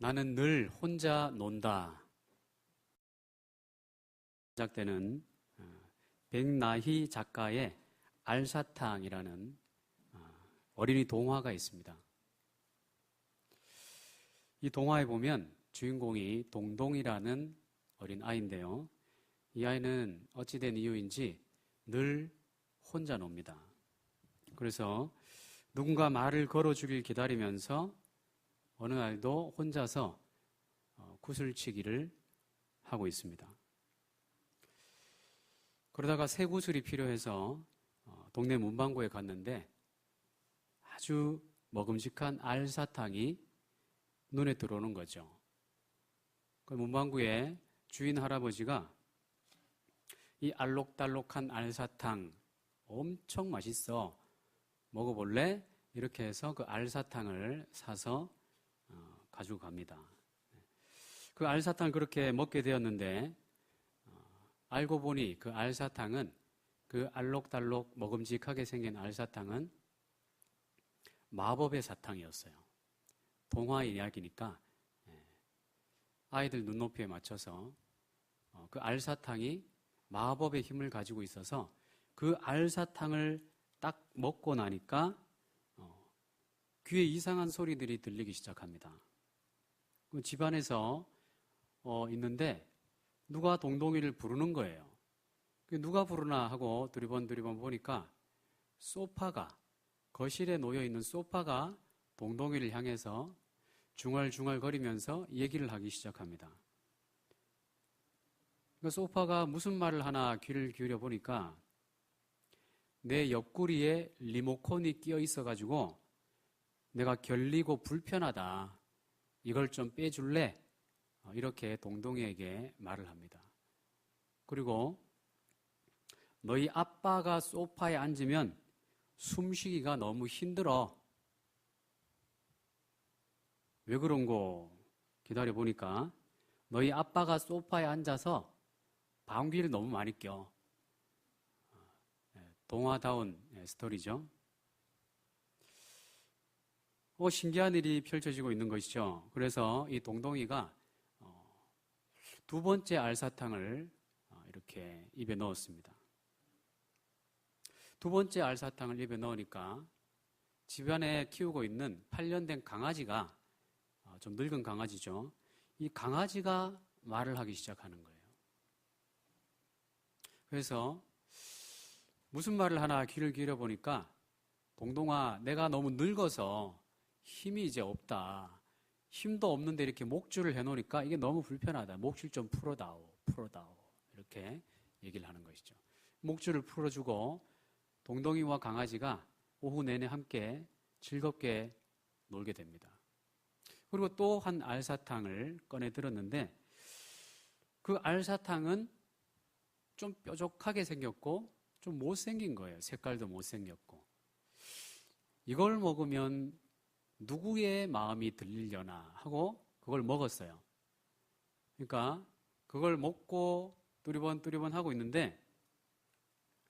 나는 늘 혼자 논다. 시작되는 백나희 작가의 알사탕이라는 어린이 동화가 있습니다. 이 동화에 보면 주인공이 동동이라는 어린 아이인데요. 이 아이는 어찌된 이유인지 늘 혼자 놉니다. 그래서 누군가 말을 걸어주길 기다리면서 어느 날도 혼자서 구슬치기를 하고 있습니다. 그러다가 새 구슬이 필요해서 동네 문방구에 갔는데 아주 먹음직한 알사탕이 눈에 들어오는 거죠. 그 문방구에 주인 할아버지가 이 알록달록한 알사탕 엄청 맛있어. 먹어볼래? 이렇게 해서 그 알사탕을 사서 가지고 갑니다. 그 알사탕을 그렇게 먹게 되었는데 알고 보니 그 알사탕은 그 알록달록 먹음직하게 생긴 알사탕은 마법의 사탕이었어요. 동화 이야기니까 아이들 눈높이에 맞춰서 그 알사탕이 마법의 힘을 가지고 있어서 그 알사탕을 딱 먹고 나니까 귀에 이상한 소리들이 들리기 시작합니다. 집안에서 있는데 누가 동동이를 부르는 거예요. 누가 부르나 하고 두리번 보니까 소파가, 거실에 놓여있는 소파가 동동이를 향해서 중얼중얼 거리면서 얘기를 하기 시작합니다. 소파가 무슨 말을 하나 귀를 기울여 보니까 내 옆구리에 리모컨이 끼어 있어가지고 내가 결리고 불편하다. 이걸 좀 빼줄래? 이렇게 동동이에게 말을 합니다. 그리고 너희 아빠가 소파에 앉으면 숨쉬기가 너무 힘들어. 왜 그런고 기다려보니까 너희 아빠가 소파에 앉아서 방귀를 너무 많이 껴. 동화다운 스토리죠. 신기한 일이 펼쳐지고 있는 것이죠. 그래서 이 동동이가 두 번째 알사탕을 이렇게 입에 넣었습니다. 두 번째 알사탕을 입에 넣으니까 집안에 키우고 있는 8년 된 강아지가 좀 늙은 강아지죠. 이 강아지가 말을 하기 시작하는 거예요. 그래서 무슨 말을 하나 귀를 기울여 보니까 동동아, 내가 너무 늙어서 힘이 이제 없다. 힘도 없는데 이렇게 목줄을 해놓으니까 이게 너무 불편하다. 목줄 좀 풀어다오. 이렇게 얘기를 하는 것이죠. 목줄을 풀어주고 동동이와 강아지가 오후 내내 함께 즐겁게 놀게 됩니다. 그리고 또 한 알사탕을 꺼내 들었는데 그 알사탕은 좀 뾰족하게 생겼고 좀 못생긴 거예요. 색깔도 못생겼고. 이걸 먹으면 누구의 마음이 들리려나 하고 그걸 먹었어요. 그러니까 그걸 먹고 뚜리번 하고 있는데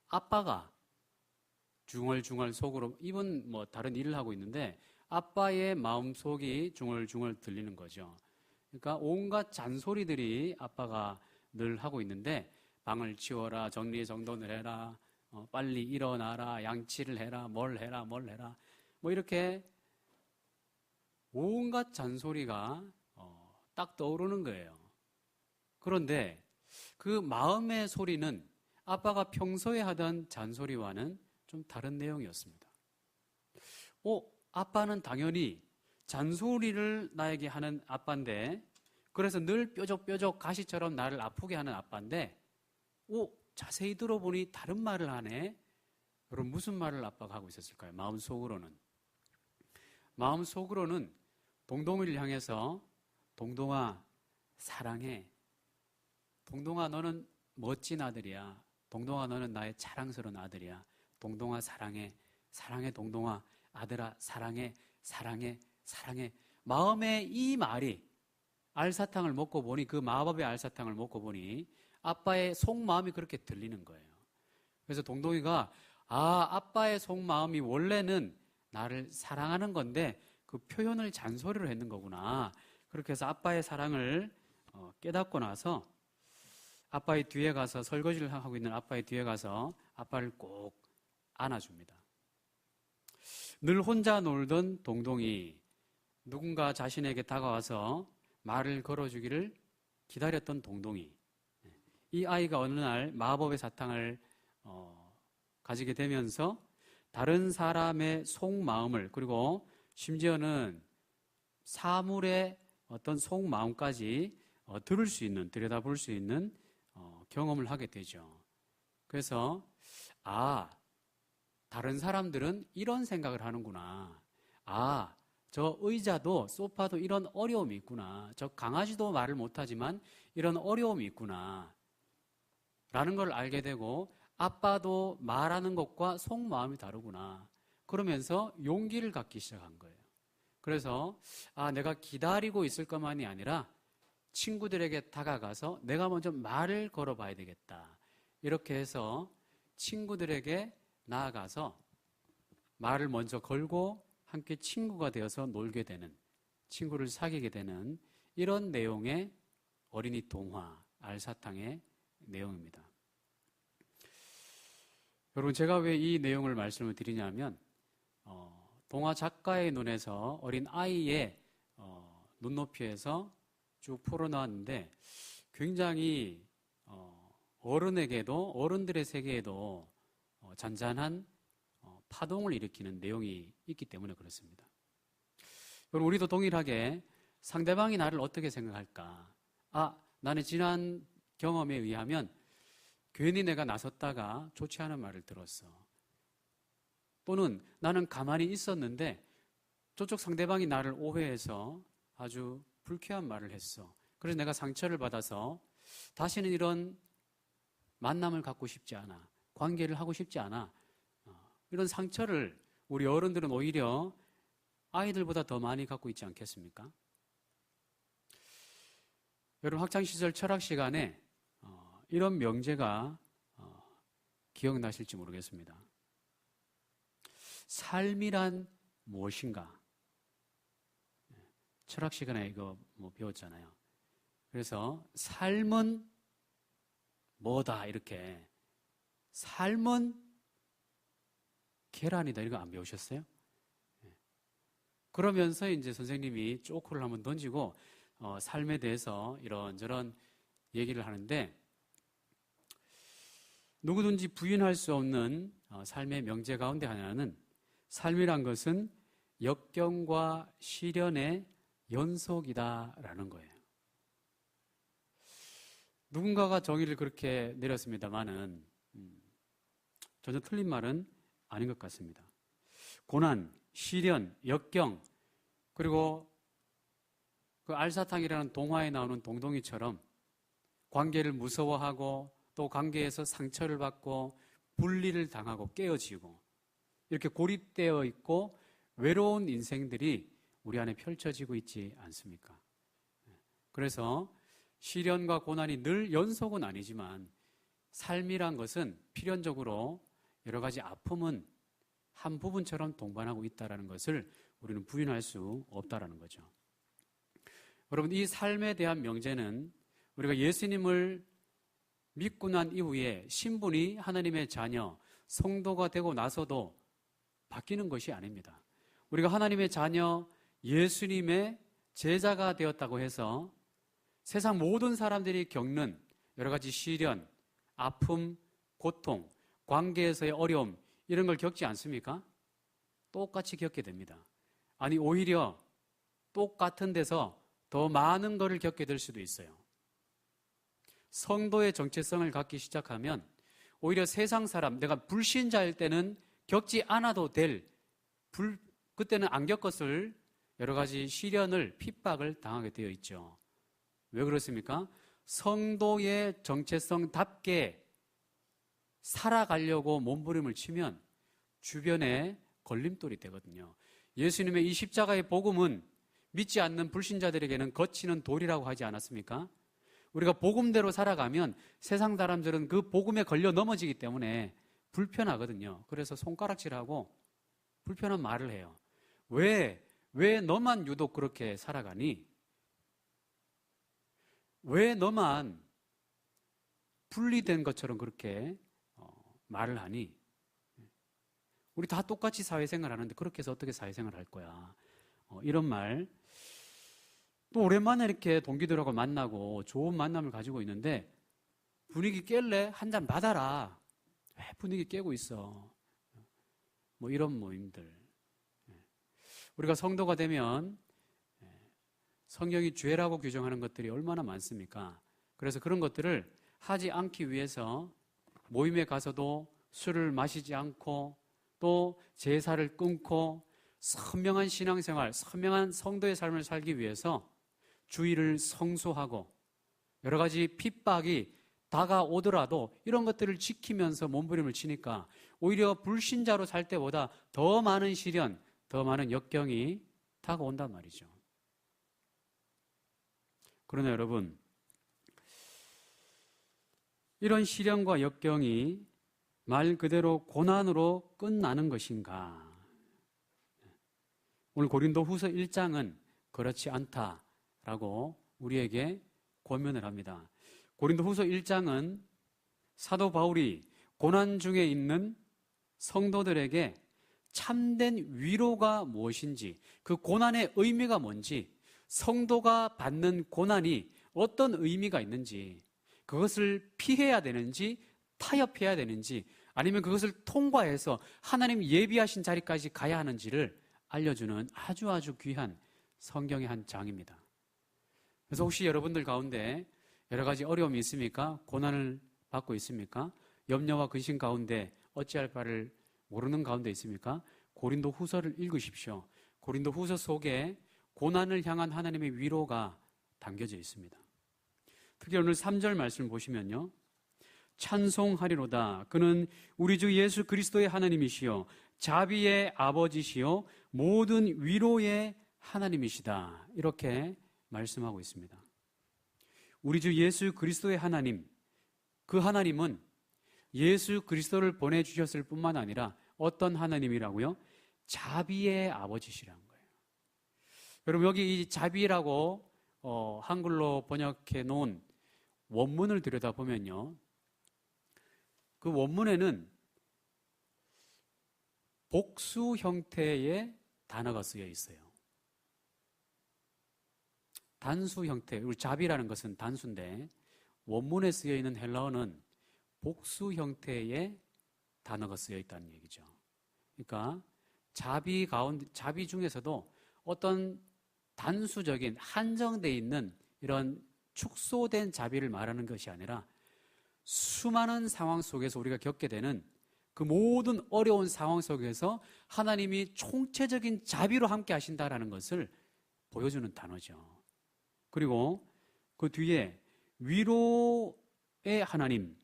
아빠가 중얼중얼 속으로, 입은 뭐 다른 일을 하고 있는데 아빠의 마음속이 중얼중얼 들리는 거죠. 그러니까 온갖 잔소리들이 아빠가 늘 하고 있는데 방을 치워라, 정리정돈을 해라, 빨리 일어나라, 양치를 해라, 뭘 해라 뭐 이렇게 온갖 잔소리가 딱 떠오르는 거예요. 그런데 그 마음의 소리는 아빠가 평소에 하던 잔소리와는 좀 다른 내용이었습니다. 아빠는 당연히 잔소리를 나에게 하는 아빠인데, 그래서 늘 뾰족뾰족 가시처럼 나를 아프게 하는 아빠인데, 자세히 들어보니 다른 말을 하네? 그럼 무슨 말을 아빠가 하고 있었을까요? 마음속으로는 동동이를 향해서 동동아, 사랑해. 동동아, 너는 멋진 아들이야. 동동아, 너는 나의 자랑스러운 아들이야. 동동아, 사랑해. 사랑해, 동동아. 아들아, 사랑해. 마음에 이 말이 알사탕을 먹고 보니, 그 마법의 알사탕을 먹고 보니 아빠의 속마음이 그렇게 들리는 거예요. 그래서 동동이가 아빠의 속마음이 원래는 나를 사랑하는 건데 그 표현을 잔소리로 했는 거구나. 그렇게 해서 아빠의 사랑을 깨닫고 나서 아빠의 뒤에 가서 설거지를 하고 있는 아빠의 뒤에 가서 아빠를 꼭 안아줍니다. 늘 혼자 놀던 동동이 누군가 자신에게 다가와서 말을 걸어주기를 기다렸던 동동이, 이 아이가 어느 날 마법의 사탕을 가지게 되면서 다른 사람의 속마음을, 그리고 심지어는 사물의 어떤 속마음까지 들을 수 있는, 들여다볼 수 있는 경험을 하게 되죠. 그래서 다른 사람들은 이런 생각을 하는구나. 저 의자도 소파도 이런 어려움이 있구나. 저 강아지도 말을 못하지만 이런 어려움이 있구나. 라는 걸 알게 되고, 아빠도 말하는 것과 속마음이 다르구나. 그러면서 용기를 갖기 시작한 거예요. 그래서 내가 기다리고 있을 것만이 아니라 친구들에게 다가가서 내가 먼저 말을 걸어봐야 되겠다. 이렇게 해서 친구들에게 나아가서 말을 먼저 걸고 함께 친구가 되어서 놀게 되는, 친구를 사귀게 되는 이런 내용의 어린이 동화 알사탕의 내용입니다. 여러분, 제가 왜 이 내용을 말씀을 드리냐면 동화 작가의 눈에서 어린 아이의 눈높이에서 쭉 풀어놨는데 굉장히 어른에게도, 어른들의 세계에도 잔잔한 파동을 일으키는 내용이 있기 때문에 그렇습니다. 여러분, 우리도 동일하게 상대방이 나를 어떻게 생각할까? 나는 지난 경험에 의하면 괜히 내가 나섰다가 좋지 않은 말을 들었어. 또는 나는 가만히 있었는데 저쪽 상대방이 나를 오해해서 아주 불쾌한 말을 했어. 그래서 내가 상처를 받아서 다시는 이런 만남을 갖고 싶지 않아. 관계를 하고 싶지 않아. 이런 상처를 우리 어른들은 오히려 아이들보다 더 많이 갖고 있지 않겠습니까? 여러분, 학창시절 철학 시간에 이런 명제가 기억나실지 모르겠습니다. 삶이란 무엇인가? 철학 시간에 이거 배웠잖아요. 그래서 삶은 뭐다, 이렇게. 삶은 계란이다, 이거 안 배우셨어요? 그러면서 이제 선생님이 쪼크를 한번 던지고 삶에 대해서 이런저런 얘기를 하는데, 누구든지 부인할 수 없는 삶의 명제 가운데 하나는 삶이란 것은 역경과 시련의 연속이다라는 거예요. 누군가가 정의를 그렇게 내렸습니다만은 전혀 틀린 말은 아닌 것 같습니다. 고난, 시련, 역경, 그리고 그 알사탕이라는 동화에 나오는 동동이처럼 관계를 무서워하고 또 관계에서 상처를 받고 분리를 당하고 깨어지고 이렇게 고립되어 있고 외로운 인생들이 우리 안에 펼쳐지고 있지 않습니까? 그래서 시련과 고난이 늘 연속은 아니지만 삶이란 것은 필연적으로 여러 가지 아픔은 한 부분처럼 동반하고 있다는 것을 우리는 부인할 수 없다는 거죠. 여러분, 이 삶에 대한 명제는 우리가 예수님을 믿고 난 이후에 신분이 하나님의 자녀, 성도가 되고 나서도 바뀌는 것이 아닙니다. 우리가 하나님의 자녀, 예수님의 제자가 되었다고 해서 세상 모든 사람들이 겪는 여러 가지 시련, 아픔, 고통, 관계에서의 어려움, 이런 걸 겪지 않습니까? 똑같이 겪게 됩니다. 아니, 오히려 똑같은 데서 더 많은 것을 겪게 될 수도 있어요. 성도의 정체성을 갖기 시작하면 오히려 세상 사람, 내가 불신자일 때는 겪지 않아도 될, 그때는 안 겪었을 여러 가지 시련을, 핍박을 당하게 되어 있죠. 왜 그렇습니까? 성도의 정체성답게 살아가려고 몸부림을 치면 주변에 걸림돌이 되거든요. 예수님의 이 십자가의 복음은 믿지 않는 불신자들에게는 거치는 돌이라고 하지 않았습니까? 우리가 복음대로 살아가면 세상 사람들은 그 복음에 걸려 넘어지기 때문에 불편하거든요. 그래서 손가락질하고 불편한 말을 해요. 왜 너만 유독 그렇게 살아가니? 왜 너만 분리된 것처럼 그렇게 말을 하니? 우리 다 똑같이 사회생활 하는데 그렇게 해서 어떻게 사회생활 할 거야? 이런 말. 또 오랜만에 이렇게 동기들하고 만나고 좋은 만남을 가지고 있는데 분위기 깰래? 한 잔 받아라. 왜 분위기 깨고 있어? 뭐 이런 모임들. 우리가 성도가 되면 성경이 죄라고 규정하는 것들이 얼마나 많습니까? 그래서 그런 것들을 하지 않기 위해서 모임에 가서도 술을 마시지 않고 또 제사를 끊고 선명한 신앙생활, 선명한 성도의 삶을 살기 위해서 주의를 성수하고 여러 가지 핍박이 다가오더라도 이런 것들을 지키면서 몸부림을 치니까 오히려 불신자로 살 때보다 더 많은 시련, 더 많은 역경이 다가온단 말이죠. 그러나 여러분, 이런 시련과 역경이 말 그대로 고난으로 끝나는 것인가? 오늘 고린도 후서 1장은 그렇지 않다라고 우리에게 권면을 합니다. 고린도 후서 1장은 사도 바울이 고난 중에 있는 성도들에게 참된 위로가 무엇인지, 그 고난의 의미가 뭔지, 성도가 받는 고난이 어떤 의미가 있는지, 그것을 피해야 되는지 타협해야 되는지 아니면 그것을 통과해서 하나님 예비하신 자리까지 가야 하는지를 알려주는 아주 귀한 성경의 한 장입니다. 그래서 혹시 여러분들 가운데 여러 가지 어려움이 있습니까? 고난을 받고 있습니까? 염려와 근심 가운데 어찌할 바를 모르는 가운데 있습니까? 고린도 후서를 읽으십시오. 고린도 후서 속에 고난을 향한 하나님의 위로가 담겨져 있습니다. 특히 오늘 3절 말씀을 보시면요. 찬송하리로다. 그는 우리 주 예수 그리스도의 하나님이시요 자비의 아버지시요 모든 위로의 하나님이시다. 이렇게 말씀하고 있습니다. 우리 주 예수 그리스도의 하나님, 그 하나님은 예수 그리스도를 보내주셨을 뿐만 아니라 어떤 하나님이라고요? 자비의 아버지시라는 거예요. 여러분 여기 이 자비라고 한글로 번역해 놓은 원문을 들여다보면요. 그 원문에는 복수 형태의 단어가 쓰여 있어요. 단수 형태, 우리 자비라는 것은 단수인데 원문에 쓰여 있는 헬라어는 복수 형태의 단어가 쓰여 있다는 얘기죠. 그러니까 자비 중에서도 어떤 단수적인 한정되어 있는 이런 축소된 자비를 말하는 것이 아니라 수많은 상황 속에서 우리가 겪게 되는 그 모든 어려운 상황 속에서 하나님이 총체적인 자비로 함께 하신다라는 것을 보여주는 단어죠. 그리고 그 뒤에 위로의 하나님,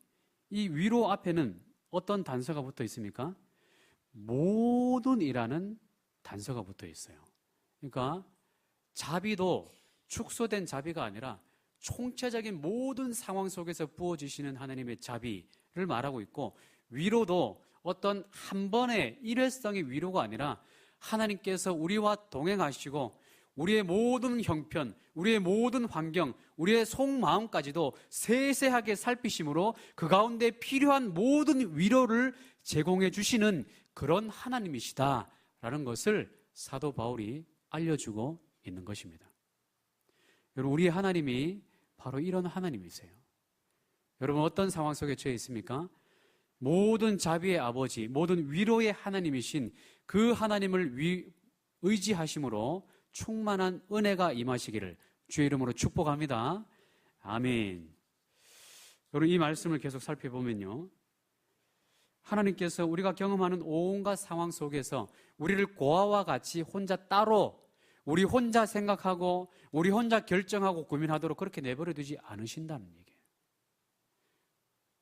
이 위로 앞에는 어떤 단서가 붙어 있습니까? 모든이라는 단서가 붙어 있어요. 그러니까 자비도 축소된 자비가 아니라 총체적인 모든 상황 속에서 부어주시는 하나님의 자비를 말하고 있고, 위로도 어떤 한 번의 일회성의 위로가 아니라 하나님께서 우리와 동행하시고 우리의 모든 형편, 우리의 모든 환경, 우리의 속마음까지도 세세하게 살피심으로 그 가운데 필요한 모든 위로를 제공해 주시는 그런 하나님이시다라는 것을 사도 바울이 알려주고 있는 것입니다. 여러분, 우리의 하나님이 바로 이런 하나님이세요. 여러분, 어떤 상황 속에 처해 있습니까? 모든 자비의 아버지, 모든 위로의 하나님이신 그 하나님을 의지하심으로 충만한 은혜가 임하시기를 주의 이름으로 축복합니다. 아멘. 여러분, 이 말씀을 계속 살펴보면요, 하나님께서 우리가 경험하는 온갖 상황 속에서 우리를 고아와 같이 혼자 따로, 우리 혼자 생각하고 우리 혼자 결정하고 고민하도록 그렇게 내버려 두지 않으신다는 얘기예요.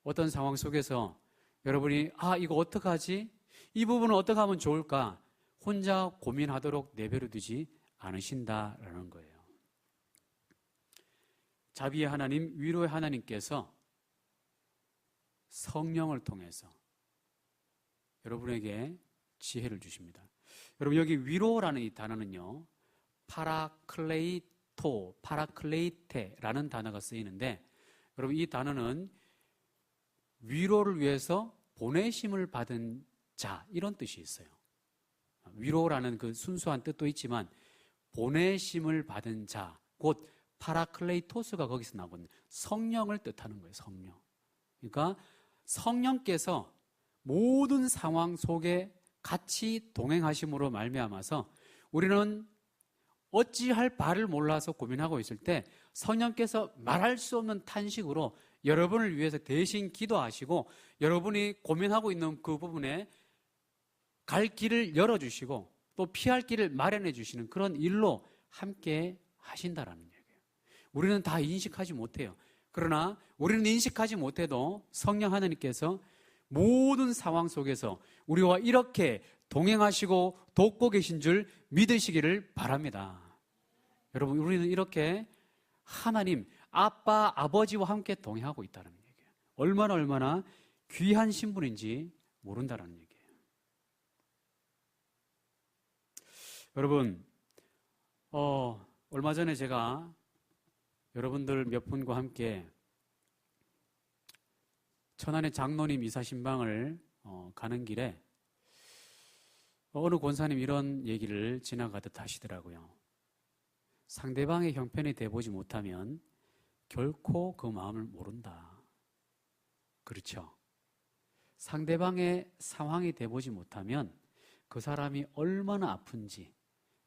어떤 상황 속에서 여러분이 이거 어떡하지? 이 부분은 어떻게 하면 좋을까? 혼자 고민하도록 내버려 두지 않으신다라는 거예요. 자비의 하나님, 위로의 하나님께서 성령을 통해서 여러분에게 지혜를 주십니다. 여러분, 여기 위로라는 이 단어는요, 파라클레이토라는 파라클레토, 파라클레이테라는 단어가 쓰이는데 여러분 이 단어는 위로를 위해서 보내심을 받은 자 이런 뜻이 있어요. 위로라는 그 순수한 뜻도 있지만 보내심을 받은 자, 곧 파라클레이토스가 거기서 나온 성령을 뜻하는 거예요. 성령. 그러니까 성령께서 모든 상황 속에 같이 동행하심으로 말미암아서 우리는 어찌할 바를 몰라서 고민하고 있을 때 성령께서 말할 수 없는 탄식으로 여러분을 위해서 대신 기도하시고 여러분이 고민하고 있는 그 부분에 갈 길을 열어주시고 또 피할 길을 마련해 주시는 그런 일로 함께 하신다라는 얘기예요. 우리는 다 인식하지 못해요. 그러나 우리는 인식하지 못해도 성령 하나님께서 모든 상황 속에서 우리와 이렇게 동행하시고 돕고 계신 줄 믿으시기를 바랍니다. 여러분, 우리는 이렇게 하나님, 아빠, 아버지와 함께 동행하고 있다는 얘기예요. 얼마나 귀한 신분인지 모른다는 얘기예요. 여러분, 얼마 전에 제가 여러분들 몇 분과 함께 천안의 장로님 이사신방을 가는 길에 어느 권사님 이런 얘기를 지나가듯 하시더라고요. 상대방의 형편이 돼보지 못하면 결코 그 마음을 모른다. 그렇죠? 상대방의 상황이 돼보지 못하면 그 사람이 얼마나 아픈지,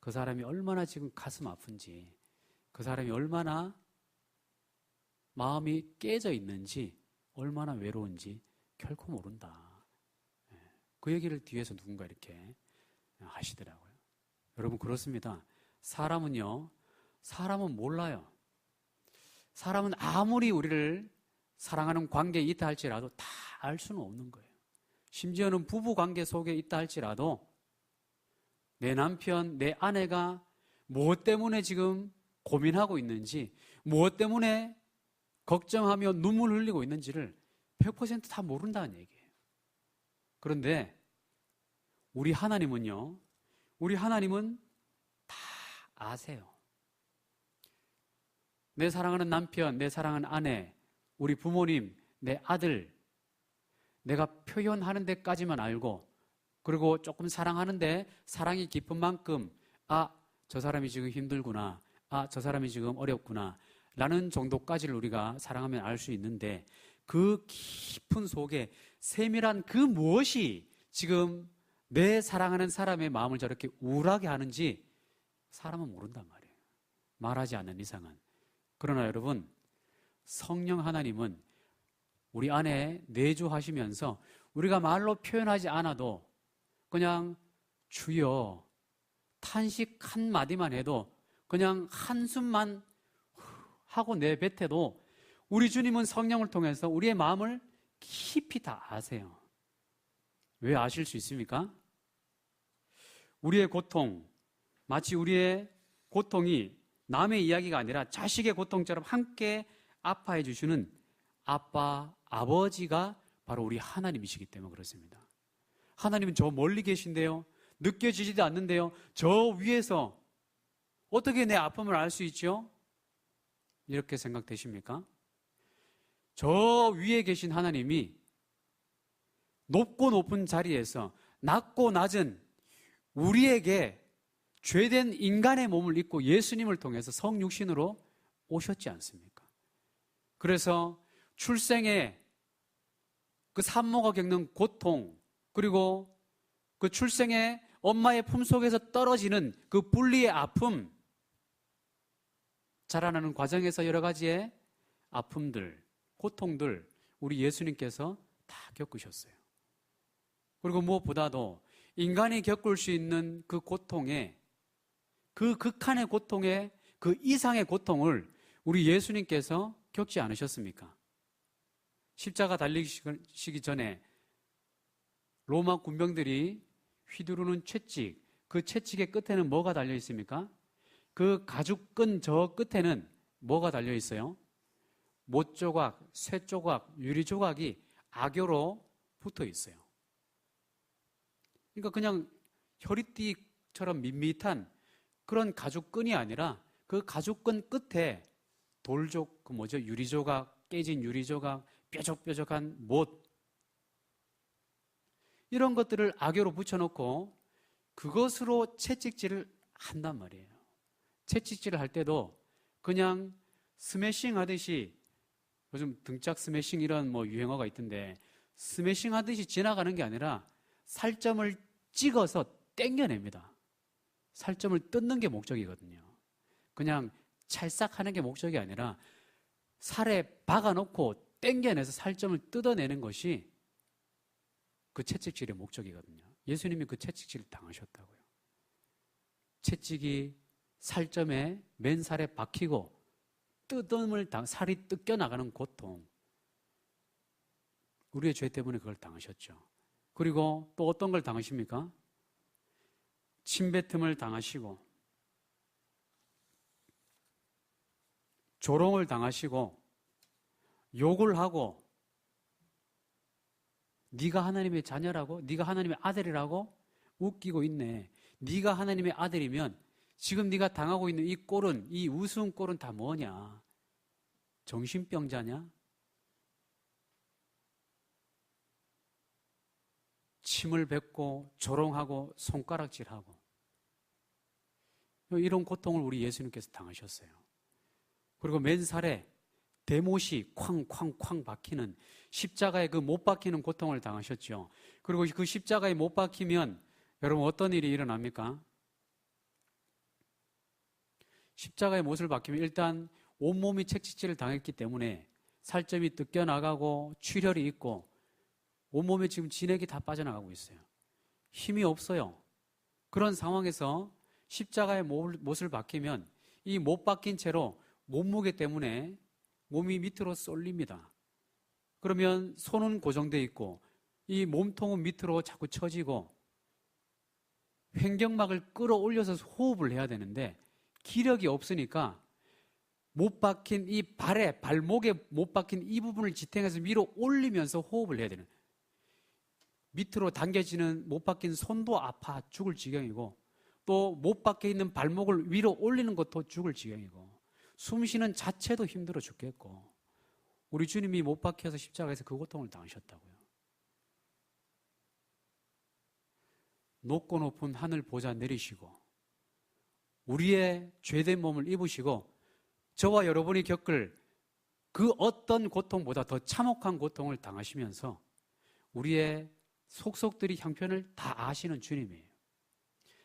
그 사람이 얼마나 지금 가슴 아픈지, 그 사람이 얼마나 마음이 깨져 있는지, 얼마나 외로운지 결코 모른다. 그 얘기를 뒤에서 누군가 이렇게 하시더라고요. 여러분, 그렇습니다. 사람은 몰라요. 사람은 아무리 우리를 사랑하는 관계에 있다 할지라도 다 알 수는 없는 거예요. 심지어는 부부 관계 속에 있다 할지라도 내 남편, 내 아내가 무엇 때문에 지금 고민하고 있는지, 무엇 때문에 걱정하며 눈물 흘리고 있는지를 100% 다 모른다는 얘기예요. 그런데 우리 하나님은 다 아세요. 내 사랑하는 남편, 내 사랑하는 아내, 우리 부모님, 내 아들, 내가 표현하는 데까지만 알고, 그리고 조금 사랑하는데 사랑이 깊은 만큼 저 사람이 지금 힘들구나, 저 사람이 지금 어렵구나 라는 정도까지를 우리가 사랑하면 알 수 있는데 그 깊은 속에 세밀한 그 무엇이 지금 내 사랑하는 사람의 마음을 저렇게 우울하게 하는지 사람은 모른단 말이에요. 말하지 않는 이상은. 그러나 여러분, 성령 하나님은 우리 안에 내주하시면서 우리가 말로 표현하지 않아도 그냥 주여 탄식 한 마디만 해도 그냥 한숨만 하고 내뱉어도 우리 주님은 성령을 통해서 우리의 마음을 깊이 다 아세요. 왜 아실 수 있습니까? 우리의 고통, 마치 우리의 고통이 남의 이야기가 아니라 자식의 고통처럼 함께 아파해 주시는 아빠, 아버지가 바로 우리 하나님이시기 때문에 그렇습니다. 하나님은 저 멀리 계신데요. 느껴지지도 않는데요. 저 위에서 어떻게 내 아픔을 알 수 있죠? 이렇게 생각되십니까? 저 위에 계신 하나님이 높고 높은 자리에서 낮고 낮은 우리에게 죄된 인간의 몸을 입고 예수님을 통해서 성육신으로 오셨지 않습니까? 그래서 출생에 그 산모가 겪는 고통, 그리고 그 출생에 엄마의 품속에서 떨어지는 그 분리의 아픔, 자라나는 과정에서 여러 가지의 아픔들, 고통들 우리 예수님께서 다 겪으셨어요. 그리고 무엇보다도 인간이 겪을 수 있는 그 고통에, 그 극한의 고통에, 그 이상의 고통을 우리 예수님께서 겪지 않으셨습니까? 십자가 달리시기 전에 로마 군병들이 휘두르는 채찍, 그 채찍의 끝에는 뭐가 달려 있습니까? 그 가죽끈 저 끝에는 뭐가 달려 있어요? 못 조각, 쇠 조각, 유리 조각이 악교로 붙어 있어요. 그러니까 그냥 혈이띠처럼 밋밋한 그런 가죽끈이 아니라 그 그 가죽끈 끝에 돌조, 유리조각, 깨진 유리조각, 뾰족뾰족한 못, 이런 것들을 악교로 붙여놓고 그것으로 채찍질을 한단 말이에요. 채찍질을 할 때도 그냥 스매싱 하듯이, 요즘 등짝 스매싱 이런 유행어가 있던데, 스매싱 하듯이 지나가는 게 아니라 살점을 찍어서 땡겨냅니다. 살점을 뜯는 게 목적이거든요. 그냥 찰싹하는 게 목적이 아니라 살에 박아놓고 땡겨내서 살점을 뜯어내는 것이 그 채찍질의 목적이거든요. 예수님이 그 채찍질을 당하셨다고요. 채찍이 살점에 맨살에 박히고 살이 뜯겨나가는 고통, 우리의 죄 때문에 그걸 당하셨죠. 그리고 또 어떤 걸 당하십니까? 침뱉음을 당하시고 조롱을 당하시고 욕을 하고, 네가 하나님의 자녀라고? 네가 하나님의 아들이라고? 웃기고 있네. 네가 하나님의 아들이면 지금 네가 당하고 있는 이 꼴은, 이 우스운 꼴은 다 뭐냐? 정신병자냐? 침을 뱉고 조롱하고 손가락질하고, 이런 고통을 우리 예수님께서 당하셨어요. 그리고 맨살에 대못이 쾅쾅쾅 박히는, 십자가에 그 못 박히는 고통을 당하셨죠. 그리고 그 십자가에 못 박히면 여러분 어떤 일이 일어납니까? 십자가에 못을 박히면 일단 온몸이 채찍질을 당했기 때문에 살점이 뜯겨나가고 출혈이 있고 온몸에 지금 진액이 다 빠져나가고 있어요. 힘이 없어요. 그런 상황에서 십자가에 못을 박히면 이 못 박힌 채로 몸무게 때문에 몸이 밑으로 쏠립니다. 그러면 손은 고정되어 있고 이 몸통은 밑으로 자꾸 처지고 횡격막을 끌어올려서 호흡을 해야 되는데 기력이 없으니까 못 박힌 이 발목에 못 박힌 이 부분을 지탱해서 위로 올리면서 호흡을 해야 되는, 밑으로 당겨지는 못 박힌 손도 아파 죽을 지경이고 또 못 박혀 있는 발목을 위로 올리는 것도 죽을 지경이고 숨 쉬는 자체도 힘들어 죽겠고, 우리 주님이 못 박혀서 십자가에서 그 고통을 당하셨다고요. 높고 높은 하늘 보좌 내리시고 우리의 죄된 몸을 입으시고 저와 여러분이 겪을 그 어떤 고통보다 더 참혹한 고통을 당하시면서 우리의 속속들이 형편을 다 아시는 주님이에요.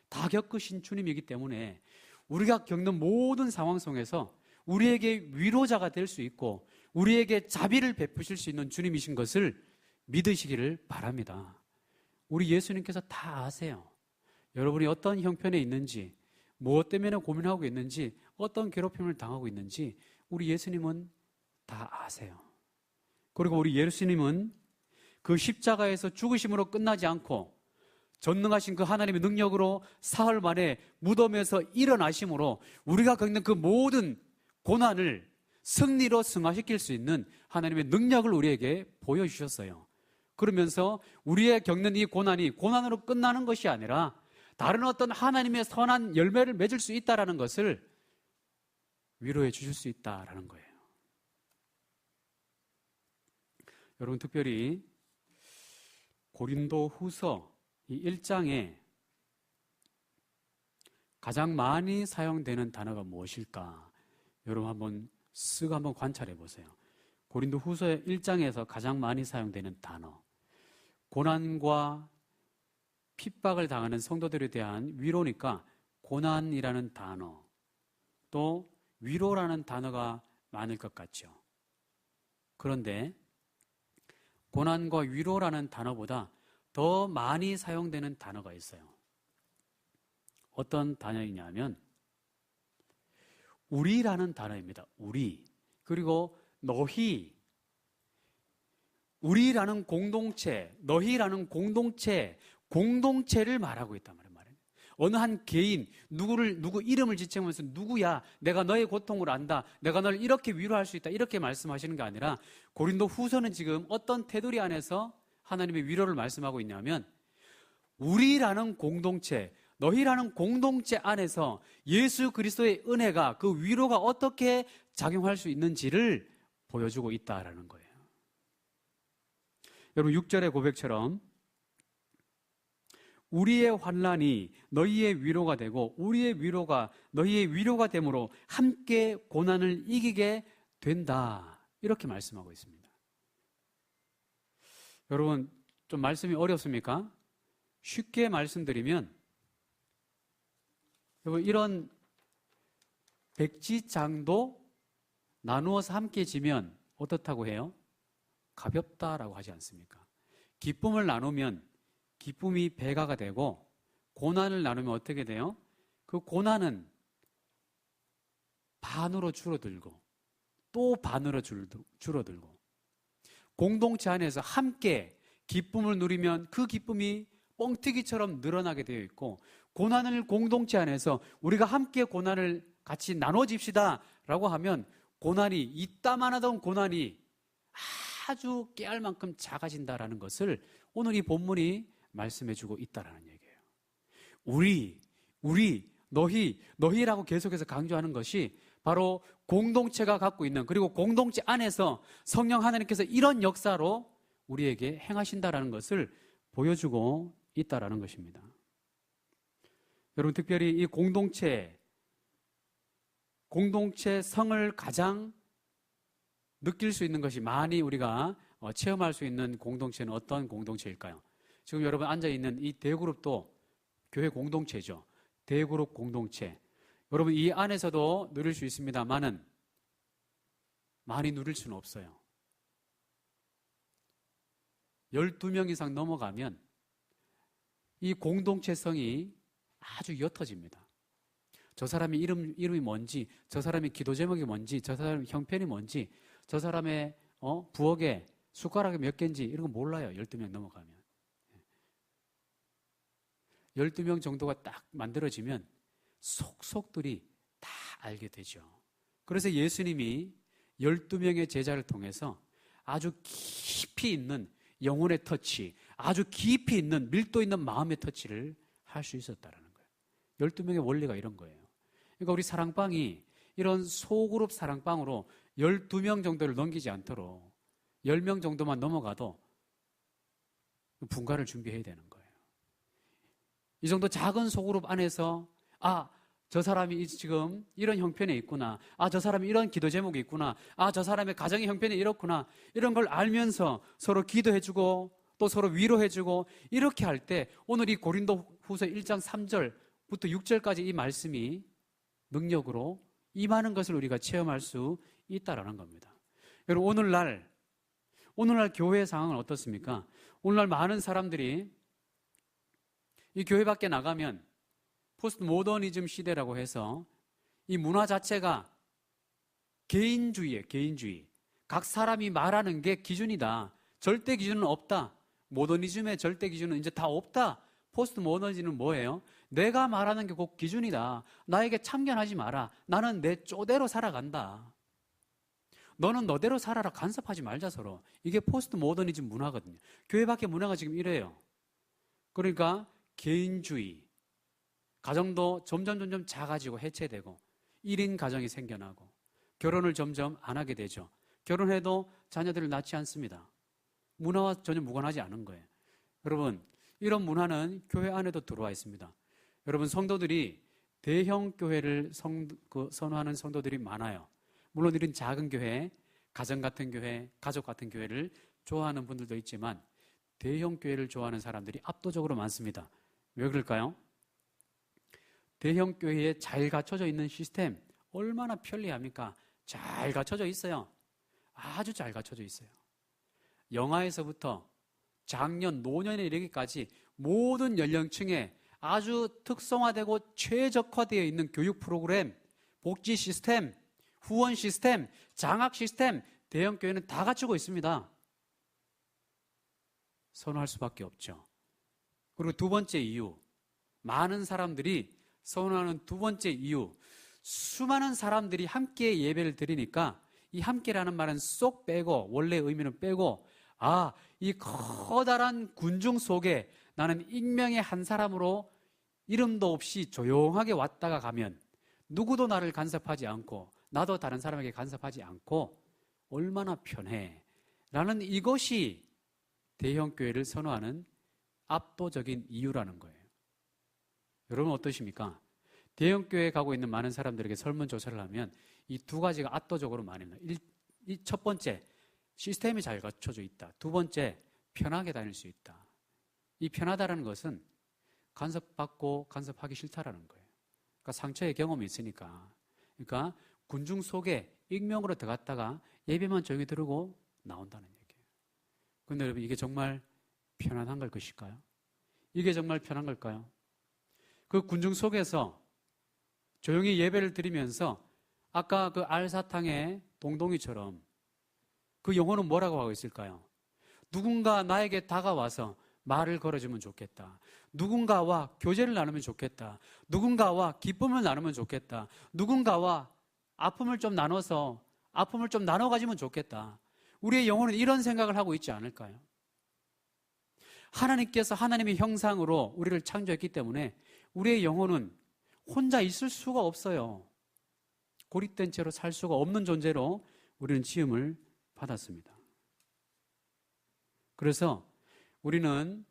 다 겪으신 주님이기 때문에 우리가 겪는 모든 상황 속에서 우리에게 위로자가 될 수 있고 우리에게 자비를 베푸실 수 있는 주님이신 것을 믿으시기를 바랍니다. 우리 예수님께서 다 아세요. 여러분이 어떤 형편에 있는지, 무엇 때문에 고민하고 있는지, 어떤 괴롭힘을 당하고 있는지 우리 예수님은 다 아세요. 그리고 우리 예수님은 그 십자가에서 죽으심으로 끝나지 않고 전능하신 그 하나님의 능력으로 사흘 만에 무덤에서 일어나심으로 우리가 겪는 그 모든 고난을 승리로 승화시킬 수 있는 하나님의 능력을 우리에게 보여주셨어요. 그러면서 우리의 겪는 이 고난이 고난으로 끝나는 것이 아니라 다른 어떤 하나님의 선한 열매를 맺을 수 있다는 것을 위로해 주실 수 있다는 거예요. 여러분, 특별히 고린도 후서 이 1장에 가장 많이 사용되는 단어가 무엇일까? 여러분 한번 관찰해 보세요. 고린도 후서 1장에서 가장 많이 사용되는 단어, 고난과 핍박을 당하는 성도들에 대한 위로니까 고난이라는 단어, 또 위로라는 단어가 많을 것 같죠. 그런데 고난과 위로라는 단어보다 더 많이 사용되는 단어가 있어요. 어떤 단어이냐면 우리라는 단어입니다. 우리. 그리고 너희. 우리라는 공동체, 너희라는 공동체를 말하고 있단 말이에요. 어느 한 개인, 누구 이름을 지칭하면서 누구야, 내가 너의 고통을 안다, 내가 널 이렇게 위로할 수 있다, 이렇게 말씀하시는 게 아니라 고린도 후서는 지금 어떤 테두리 안에서 하나님의 위로를 말씀하고 있냐면 우리라는 공동체, 너희라는 공동체 안에서 예수 그리스도의 은혜가, 그 위로가 어떻게 작용할 수 있는지를 보여주고 있다라는 거예요. 여러분 6절의 고백처럼 우리의 환난이 너희의 위로가 되고 우리의 위로가 너희의 위로가 되므로 함께 고난을 이기게 된다. 이렇게 말씀하고 있습니다. 여러분 좀 말씀이 어렵습니까? 쉽게 말씀드리면 여러분 이런 백지장도 나누어서 함께 지면 어떻다고 해요? 가볍다라고 하지 않습니까? 기쁨을 나누면 기쁨이 배가가 되고 고난을 나누면 어떻게 돼요? 그 고난은 반으로 줄어들고 또 반으로 줄어들고 공동체 안에서 함께 기쁨을 누리면 그 기쁨이 뻥튀기처럼 늘어나게 되어 있고 고난을 공동체 안에서 우리가 함께 고난을 같이 나눠집시다 라고 하면 고난이 이따만하던 고난이 아주 깨알 만큼 작아진다라는 것을 오늘 이 본문이 말씀해주고 있다라는 얘기예요. 우리, 너희라고 계속해서 강조하는 것이 바로 공동체가 갖고 있는, 그리고 공동체 안에서 성령 하나님께서 이런 역사로 우리에게 행하신다라는 것을 보여주고 있다라는 것입니다. 여러분 특별히 이 공동체 성을 가장 느낄 수 있는 것이, 많이 우리가 체험할 수 있는 공동체는 어떤 공동체일까요? 지금 여러분 앉아있는 이 대그룹도 교회 공동체죠. 대그룹 공동체. 여러분 이 안에서도 누릴 수 있습니다만은 많이 누릴 수는 없어요. 12명 이상 넘어가면 이 공동체성이 아주 옅어집니다. 저 사람의 이름이 뭔지, 저 사람의 기도 제목이 뭔지, 저 사람의 형편이 뭔지, 저 사람의 부엌에 숟가락이 몇 개인지 이런 거 몰라요. 12명 넘어가면. 12명 정도가 딱 만들어지면 속속들이 다 알게 되죠. 그래서 예수님이 12명의 제자를 통해서 아주 깊이 있는 영혼의 터치, 아주 깊이 있는 밀도 있는 마음의 터치를 할 수 있었다는 거예요. 12명의 원리가 이런 거예요. 그러니까 우리 사랑방이 이런 소그룹 사랑방으로 12명 정도를 넘기지 않도록 10명 정도만 넘어가도 분가를 준비해야 되는 거예요. 이 정도 작은 소그룹 안에서 저 사람이 지금 이런 형편에 있구나. 저 사람이 이런 기도 제목이 있구나. 저 사람의 가정의 형편이 이렇구나. 이런 걸 알면서 서로 기도해주고 또 서로 위로해주고 이렇게 할 때 오늘 이 고린도후서 1장 3절부터 6절까지 이 말씀이 능력으로 임하는 것을 우리가 체험할 수 있다라는 겁니다. 여러분 오늘날 교회의 상황은 어떻습니까? 오늘날 많은 사람들이 이 교회 밖에 나가면 포스트 모더니즘 시대라고 해서 이 문화 자체가 개인주의예요. 개인주의. 각 사람이 말하는 게 기준이다. 절대 기준은 없다. 모더니즘의 절대 기준은 이제 다 없다. 포스트 모더니즘은 뭐예요? 내가 말하는 게 곧 기준이다. 나에게 참견하지 마라. 나는 내 쪼대로 살아간다. 너는 너대로 살아라. 간섭하지 말자 서로. 이게 포스트 모더니즘 문화거든요. 교회 밖의 문화가 지금 이래요. 그러니까 개인주의, 가정도 점점 작아지고 해체되고 1인 가정이 생겨나고 결혼을 점점 안 하게 되죠. 결혼해도 자녀들을 낳지 않습니다. 문화와 전혀 무관하지 않은 거예요. 여러분 이런 문화는 교회 안에도 들어와 있습니다. 여러분 성도들이 대형 교회를 선호하는 성도들이 많아요. 물론 이런 작은 교회, 가정 같은 교회, 가족 같은 교회를 좋아하는 분들도 있지만 대형 교회를 좋아하는 사람들이 압도적으로 많습니다. 왜 그럴까요? 대형 교회에 잘 갖춰져 있는 시스템 얼마나 편리합니까? 잘 갖춰져 있어요. 아주 잘 갖춰져 있어요. 영아에서부터 장년, 노년에 이르기까지 모든 연령층에 아주 특성화되고 최적화되어 있는 교육 프로그램, 복지 시스템, 후원 시스템, 장학 시스템, 대형 교회는 다 갖추고 있습니다. 선호할 수밖에 없죠. 그리고 두 번째 이유, 많은 사람들이 선호하는 두 번째 이유, 수많은 사람들이 함께 예배를 드리니까 이 함께라는 말은 쏙 빼고, 원래 의미는 빼고, 이 커다란 군중 속에 나는 익명의 한 사람으로 이름도 없이 조용하게 왔다가 가면 누구도 나를 간섭하지 않고 나도 다른 사람에게 간섭하지 않고 얼마나 편해 라는 이것이 대형교회를 선호하는 압도적인 이유라는 거예요. 여러분 어떠십니까? 대형교회에 가고 있는 많은 사람들에게 설문조사를 하면 이 두 가지가 압도적으로 많이 나요. 첫 번째, 시스템이 잘 갖춰져 있다. 두 번째, 편하게 다닐 수 있다. 이 편하다라는 것은 간섭받고 간섭하기 싫다라는 거예요. 그러니까 상처의 경험이 있으니까. 그러니까 군중 속에 익명으로 들어갔다가 예배만 조용히 들으고 나온다는 얘기예요. 그런데 여러분 이게 정말 편안한 걸 것일까요? 이게 정말 편한 걸까요? 그 군중 속에서 조용히 예배를 드리면서 아까 그 알사탕의 동동이처럼 그 영혼은 뭐라고 하고 있을까요? 누군가 나에게 다가와서 말을 걸어주면 좋겠다. 누군가와 교제를 나누면 좋겠다. 누군가와 기쁨을 나누면 좋겠다. 누군가와 아픔을 좀 나눠서 아픔을 좀 나눠 가지면 좋겠다. 우리의 영혼은 이런 생각을 하고 있지 않을까요? 하나님께서 하나님의 형상으로 우리를 창조했기 때문에 우리의 영혼은 혼자 있을 수가 없어요. 고립된 채로 살 수가 없는 존재로 우리는 지음을 받았습니다. 그래서 우리는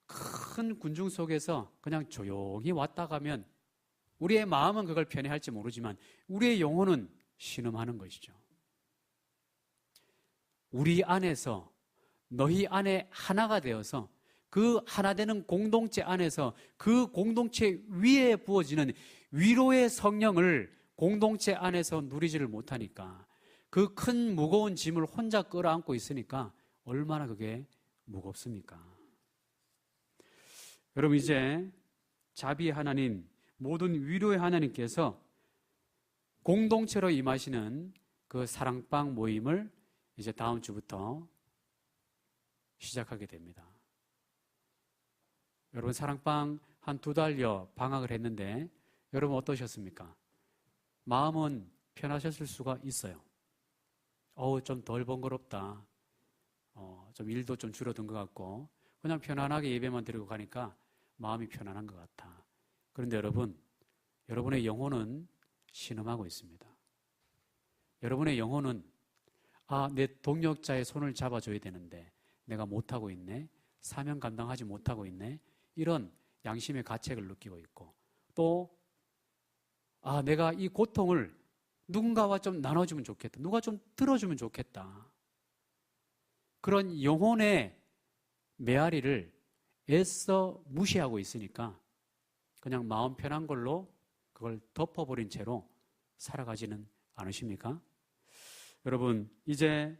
큰 군중 속에서 그냥 조용히 왔다 가면 우리의 마음은 그걸 편애할지 모르지만 우리의 영혼은 신음하는 것이죠. 우리 안에서 너희 안에 하나가 되어서 그 하나 되는 공동체 안에서 그 공동체 위에 부어지는 위로의 성령을 공동체 안에서 누리지를 못하니까 그 큰 무거운 짐을 혼자 끌어안고 있으니까 얼마나 그게 무겁습니까? 여러분 이제 자비의 하나님, 모든 위로의 하나님께서 공동체로 임하시는 그 사랑방 모임을 이제 다음 주부터 시작하게 됩니다. 여러분 사랑방 한 2달여 방학을 했는데 여러분 어떠셨습니까? 마음은 편하셨을 수가 있어요. 좀 덜 번거롭다. 좀 일도 좀 줄어든 것 같고 그냥 편안하게 예배만 드리고 가니까 마음이 편안한 것 같아. 그런데 여러분, 여러분의 영혼은 신음하고 있습니다. 여러분의 영혼은 내 동역자의 손을 잡아줘야 되는데 내가 못하고 있네. 사명 감당하지 못하고 있네. 이런 양심의 가책을 느끼고 있고 또 내가 이 고통을 누군가와 좀 나눠주면 좋겠다. 누가 좀 들어주면 좋겠다. 그런 영혼의 메아리를 애써 무시하고 있으니까 그냥 마음 편한 걸로 그걸 덮어버린 채로 살아가지는 않으십니까? 여러분 이제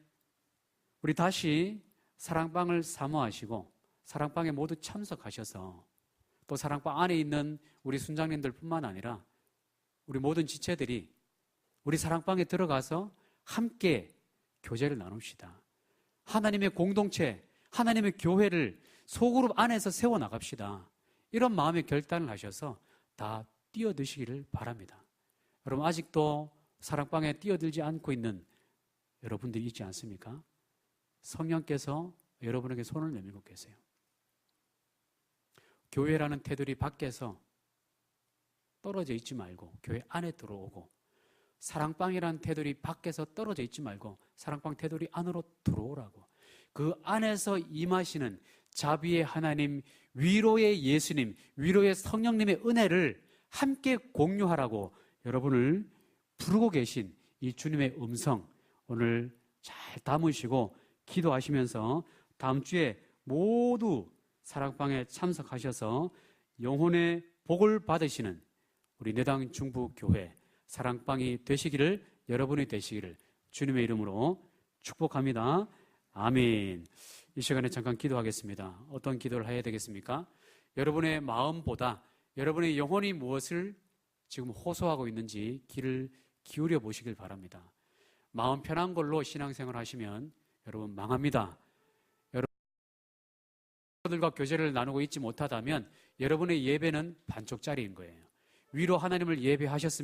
우리 다시 사랑방을 사모하시고 사랑방에 모두 참석하셔서 또 사랑방 안에 있는 우리 순장님들 뿐만 아니라 우리 모든 지체들이 우리 사랑방에 들어가서 함께 교제를 나눕시다. 하나님의 공동체, 하나님의 교회를 소그룹 안에서 세워나갑시다. 이런 마음의 결단을 하셔서 다 뛰어드시기를 바랍니다. 여러분 아직도 사랑방에 뛰어들지 않고 있는 여러분들이 있지 않습니까? 성령께서 여러분에게 손을 내밀고 계세요. 교회라는 테두리 밖에서 떨어져 있지 말고 교회 안에 들어오고 사랑방이라는 테두리 밖에서 떨어져 있지 말고 사랑방 테두리 안으로 들어오라고. 그 안에서 임하시는 자비의 하나님, 위로의 예수님, 위로의 성령님의 은혜를 함께 공유하라고 여러분을 부르고 계신 이 주님의 음성 오늘 잘 담으시고 기도하시면서 다음 주에 모두 사랑방에 참석하셔서 영혼의 복을 받으시는 우리 내당 중부교회 사랑방이 되시기를, 여러분이 되시기를 주님의 이름으로 축복합니다. 아멘. 이 시간에 잠깐 기도하겠습니다. 어떤 기도를 해야 되겠습니까? 여러분의 마음보다 여러분의 영혼이 무엇을 지금 호소하고 있는지 귀를 기울여 보시길 바랍니다. 마음 편한 걸로 신앙생활 하시면 여러분 망합니다. 여러분들과 교제를 나누고 있지 못하다면 여러분의 예배는 반쪽짜리인 거예요. 위로 하나님을 예배하셨습니까?